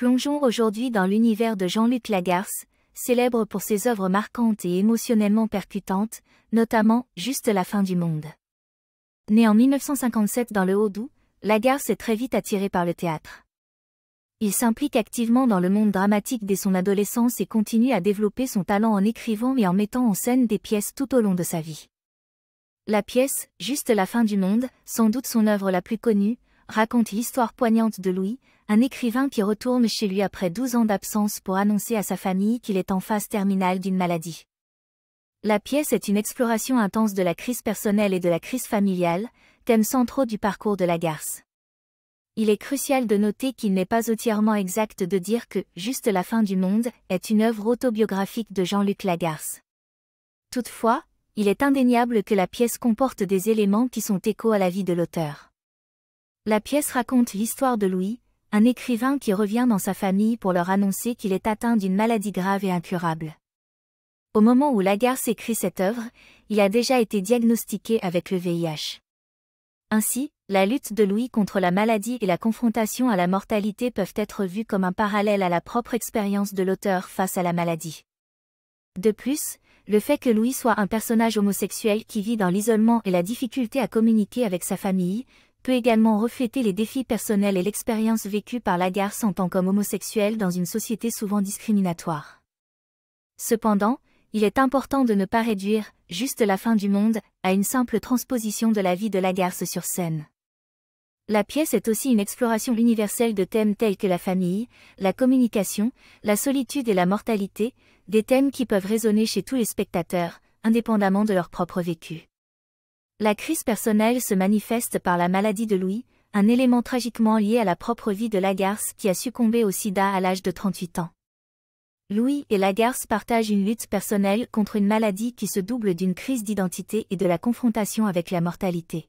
Plongeons aujourd'hui dans l'univers de Jean-Luc Lagarce, célèbre pour ses œuvres marquantes et émotionnellement percutantes, notamment Juste la fin du monde. Né en 1957 dans le Haut-Doubs, Lagarce est très vite attiré par le théâtre. Il s'implique activement dans le monde dramatique dès son adolescence et continue à développer son talent en écrivant et en mettant en scène des pièces tout au long de sa vie. La pièce, Juste la fin du monde, sans doute son œuvre la plus connue, raconte l'histoire poignante de Louis, un écrivain qui retourne chez lui après 12 ans d'absence pour annoncer à sa famille qu'il est en phase terminale d'une maladie. La pièce est une exploration intense de la crise personnelle et de la crise familiale, thèmes centraux du parcours de Lagarce. Il est crucial de noter qu'il n'est pas entièrement exact de dire que « Juste la fin du monde » est une œuvre autobiographique de Jean-Luc Lagarce. Toutefois, il est indéniable que la pièce comporte des éléments qui sont échos à la vie de l'auteur. La pièce raconte l'histoire de Louis, un écrivain qui revient dans sa famille pour leur annoncer qu'il est atteint d'une maladie grave et incurable. Au moment où Lagarce écrit cette œuvre, il a déjà été diagnostiqué avec le VIH. Ainsi, la lutte de Louis contre la maladie et la confrontation à la mortalité peuvent être vues comme un parallèle à la propre expérience de l'auteur face à la maladie. De plus, le fait que Louis soit un personnage homosexuel qui vit dans l'isolement et la difficulté à communiquer avec sa famille, peut également refléter les défis personnels et l'expérience vécue par Lagarce en tant qu'homme homosexuel dans une société souvent discriminatoire. Cependant, il est important de ne pas réduire « Juste la fin du monde » à une simple transposition de la vie de Lagarce sur scène. La pièce est aussi une exploration universelle de thèmes tels que la famille, la communication, la solitude et la mortalité, des thèmes qui peuvent résonner chez tous les spectateurs, indépendamment de leur propre vécu. La crise personnelle se manifeste par la maladie de Louis, un élément tragiquement lié à la propre vie de Lagarce qui a succombé au sida à l'âge de 38 ans. Louis et Lagarce partagent une lutte personnelle contre une maladie qui se double d'une crise d'identité et de la confrontation avec la mortalité.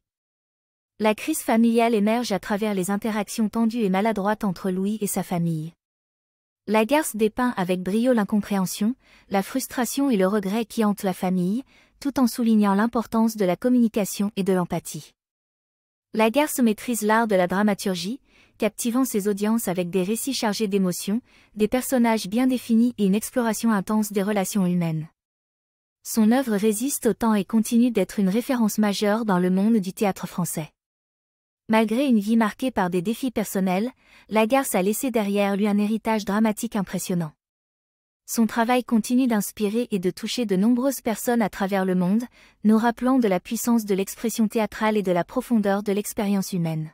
La crise familiale émerge à travers les interactions tendues et maladroites entre Louis et sa famille. Lagarce dépeint avec brio l'incompréhension, la frustration et le regret qui hantent la famille, tout en soulignant l'importance de la communication et de l'empathie. Lagarce maîtrise l'art de la dramaturgie, captivant ses audiences avec des récits chargés d'émotions, des personnages bien définis et une exploration intense des relations humaines. Son œuvre résiste au temps et continue d'être une référence majeure dans le monde du théâtre français. Malgré une vie marquée par des défis personnels, Lagarce a laissé derrière lui un héritage dramatique impressionnant. Son travail continue d'inspirer et de toucher de nombreuses personnes à travers le monde, nous rappelant de la puissance de l'expression théâtrale et de la profondeur de l'expérience humaine.